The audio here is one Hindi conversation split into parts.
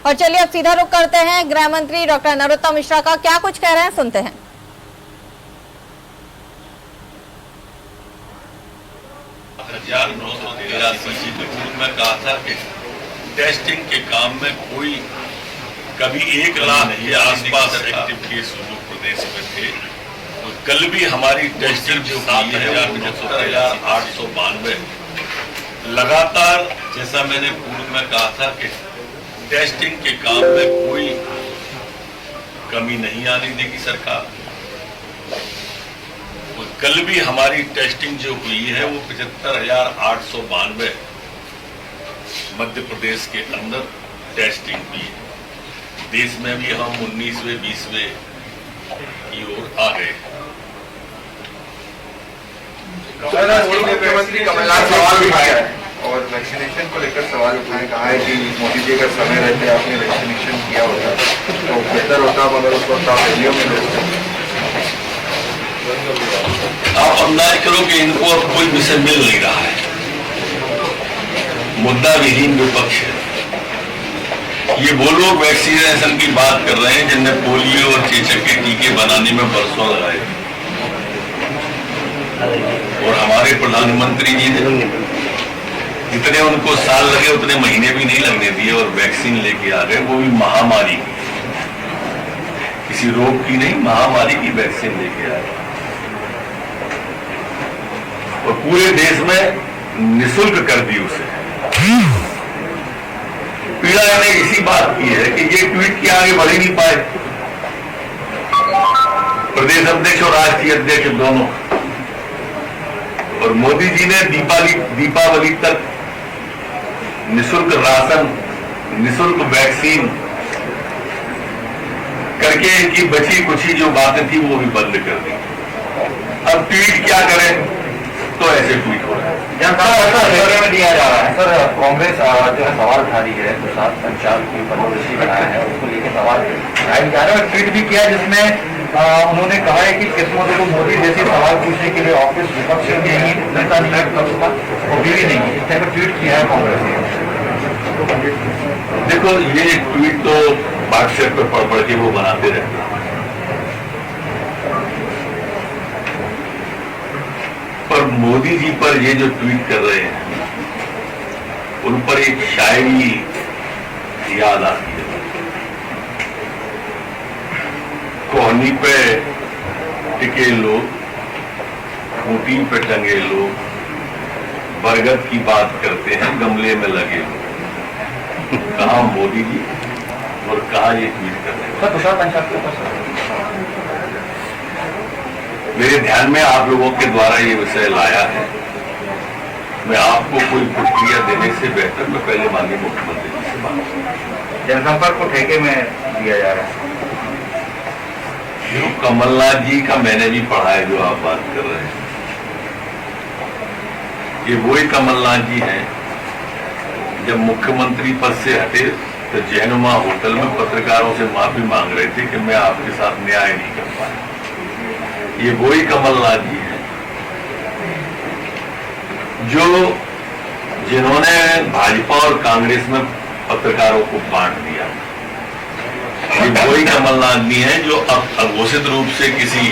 और चलिए अब सीधा रुख करते हैं गृह मंत्री डॉक्टर नरोत्तम मिश्रा का, क्या कुछ कह रहे हैं सुनते हैं। मैं कहा था कि टेस्टिंग के काम में कोई कभी 1 लाख के आसपास एक्टिव केस उत्तर प्रदेश में थे, तो कल भी हमारी टेस्टिंग जो 7,892 लगातार, जैसा मैंने पूर्व में कहा था कि टेस्टिंग के काम में कोई कमी नहीं आने देगी सरकार। कल भी हमारी टेस्टिंग जो हुई है वो 75,892 मध्य प्रदेश के अंदर टेस्टिंग हुई है। देश में भी हम 19वें 20वें की ओर आ गए। मुख्यमंत्री कमलनाथ सवाल उठाया है और वैक्सीनेशन को लेकर सवाल उठाए, कहा है कि मोदी जी अगर समय रहते आपने वैक्सीनेशन किया होता तो बेहतर होता, मगर उस वक्त आप दिल्ली में रहते। आप अंदाज करो कि इनको अब कोई विषय मिल नहीं रहा है, मुद्दा विहीन विपक्ष है। ये वो लोग वैक्सीनेशन की बात कर रहे हैं जिनने पोलियो और चेचक के टीके बनाने में बरसों लगाए, और हमारे प्रधानमंत्री जी ने जितने उनको साल लगे उतने महीने भी नहीं लगने दिए और वैक्सीन लेके आ गए, वो भी महामारी की, किसी रोग की नहीं, महामारी की वैक्सीन लेके आ गए। और पूरे देश में निःशुल्क कर दी उसे। पीड़ा ने इसी बात की है कि ये ट्वीट के आगे बढ़ ही नहीं पाए, प्रदेश अध्यक्ष और राष्ट्रीय अध्यक्ष दोनों। और मोदी जी ने दीपावली तक निःशुल्क राशन, निःशुल्क वैक्सीन करके इनकी बची कुछ जो बातें थी वो भी बंद कर दी। अब ट्वीट क्या करें, तो ऐसे ट्वीट हो रहा है, जनता में दिया जा रहा है। सर, कांग्रेस जो है सवाल उठा रही है, प्रसाद पंचाल की पदोदशी बनाया है, उसको लेकर सवाल उठाए जा रहे हैं। ट्वीट भी किया जिसमें उन्होंने कहा है कि किस्मत को मोदी जैसे सवाल पूछने के लिए ऑफिस विपक्ष नहीं है, नेता नहीं है, विपक्ष का वो भी नहीं है, इस तरह का ट्वीट किया है कांग्रेस ने। देखो, ये ट्वीट तो व्हाट्सएप पे पढ़ के वो बनाते रहते हैं, पर मोदी जी पर ये जो ट्वीट कर रहे हैं उन पर एक शायरी याद आती है। कोहनी पे टिके लोग, खूंटी पे टंगे लोग, बरगद की बात करते हैं गमले में लगे लोग। कहाँ मोदी जी और कहाँ ये ट्वीट कर रहे हैं। प्रसाद पंचाल के ऊपर मेरे ध्यान में आप लोगों के द्वारा ये विषय लाया है। मैं आपको कोई प्रतिक्रिया देने से बेहतर मैं पहले माननीय मुख्यमंत्री जी से बात करूं। जनसंपर्क को ठेके में दिया जा रहा है। जो कमलनाथ जी का मैंने भी पढ़ा है जो आप बात कर रहे हैं, ये वही कमलनाथ जी हैं जब मुख्यमंत्री पद से हटे तो जैनुमा होटल में पत्रकारों से माफी मांग रहे थे कि मैं आपके साथ न्याय नहीं कर पाया। ये वही कमलनाथ जी हैं जिन्होंने भाजपा और कांग्रेस में पत्रकारों को बांट दिया। ये वही कमलनाथ जी हैं जो अब अघोषित रूप से किसी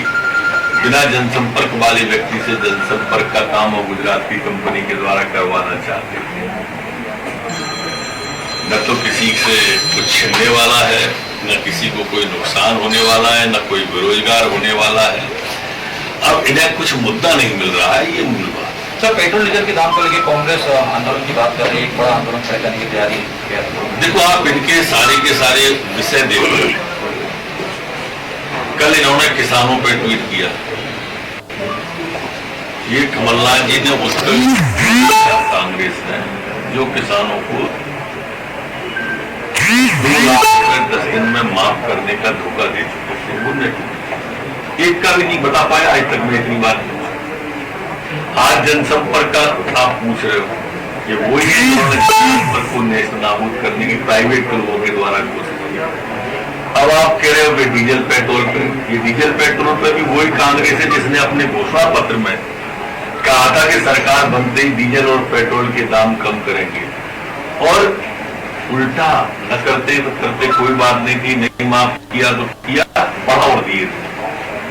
बिना जनसंपर्क वाले व्यक्ति से जनसंपर्क का काम और गुजरात की कंपनी के द्वारा करवाना चाहते थे। न तो किसी से कुछ छिनने वाला है, न किसी को कोई नुकसान होने वाला है, न कोई बेरोजगार होने वाला है। अब इन्हें कुछ मुद्दा नहीं मिल रहा है, ये मूल बात। सर, पेट्रोल डीजल के दाम को लेकर कांग्रेस आंदोलन की बात कर रही है, एक बड़ा आंदोलन खड़े करने की तैयारी है। देखो, आप इनके सारे के सारे विषय देखो। कल इन्होंने किसानों पर ट्वीट किया, ये कमलनाथ जी ने उस कांग्रेस ने जो किसानों को 2 लाख रुपए 10 दिन में माफ करने का धोखा दे चुके थे, उन्होंने एक का भी नहीं बता पाया आज तक। मैं इतनी बात आज जनसंपर्क का आप पूछ रहे हो, ये वही जनसंपर्क को नेस्तनाबूद करने की प्राइवेट लोगों के द्वारा कोशिश की। अब आप कह रहे हो कि डीजल पेट्रोल पे, ये डीजल पेट्रोल पे भी वही कांग्रेस है जिसने अपने घोषणा पत्र में कहा था कि सरकार बनते ही डीजल और पेट्रोल के दाम कम करेंगे। और उल्टा न करते तो करते कोई बात नहीं थी, नहीं माफ किया तो किया, बढ़ावा दिए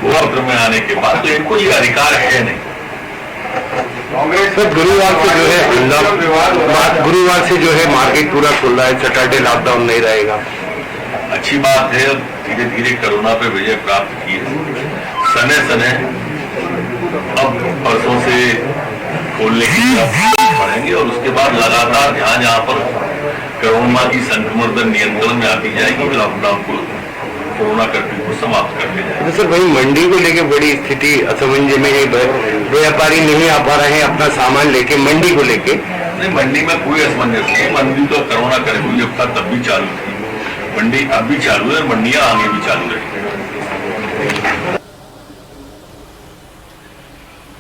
पत्र में आने के बाद। तो इनको ये अधिकार है नहीं। कांग्रेस सर गुरुवार से जो है गुरुवार से जो है मार्केट पूरा खुल रहा है, सैटरडे लॉकडाउन नहीं रहेगा। अच्छी बात है, धीरे धीरे कोरोना पे विजय प्राप्त की है। समय समय अब परसों से खोलने की तरफ बढ़ेंगे और उसके बाद लगातार जहां पर कोरोना की संक्रमण दर नियंत्रण में आती जाएगी, लॉकडाउन को, कोरोना कर्फ्यू को समाप्त करते जाएंगे। तो सर वही मंडी को लेकर बड़ी स्थिति असमंजस में है, व्यापारी नहीं आ पा रहे हैं अपना सामान लेके मंडी को लेके। नहीं, मंडी में कोई असमंजस नहीं। मंडी तो कोरोना कर्फ्यू जब था तब भी चालू थी, मंडी अब भी चालू है, मंडियां आगे भी चालू रहेगी।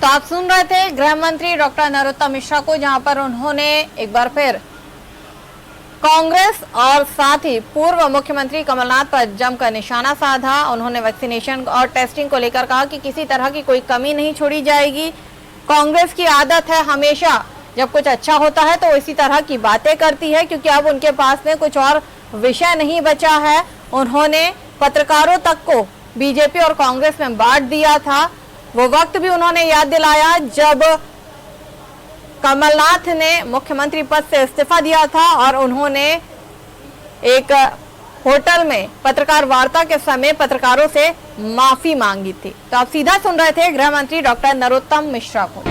तो आप सुन रहे थे गृह मंत्री डॉक्टर नरोत्तम मिश्रा को, जहां पर उन्होंने एक बार फिर कांग्रेस और साथ ही पूर्व मुख्यमंत्री कमलनाथ पर जमकर निशाना साधा। उन्होंने वैक्सीनेशन और टेस्टिंग को लेकर कहा कि किसी तरह की कोई कमी नहीं छोड़ी जाएगी। कांग्रेस की आदत है हमेशा जब कुछ अच्छा होता है तो इसी तरह की बातें करती है, क्योंकि अब उनके पास में कुछ और विषय नहीं बचा है। उन्होंने पत्रकारों तक को बीजेपी और कांग्रेस में बांट दिया था। वो वक्त भी उन्होंने याद दिलाया जब कमलनाथ ने मुख्यमंत्री पद से इस्तीफा दिया था और उन्होंने एक होटल में पत्रकार वार्ता के समय पत्रकारों से माफी मांगी थी। तो आप सीधा सुन रहे थे गृह मंत्री डॉक्टर नरोत्तम मिश्रा को।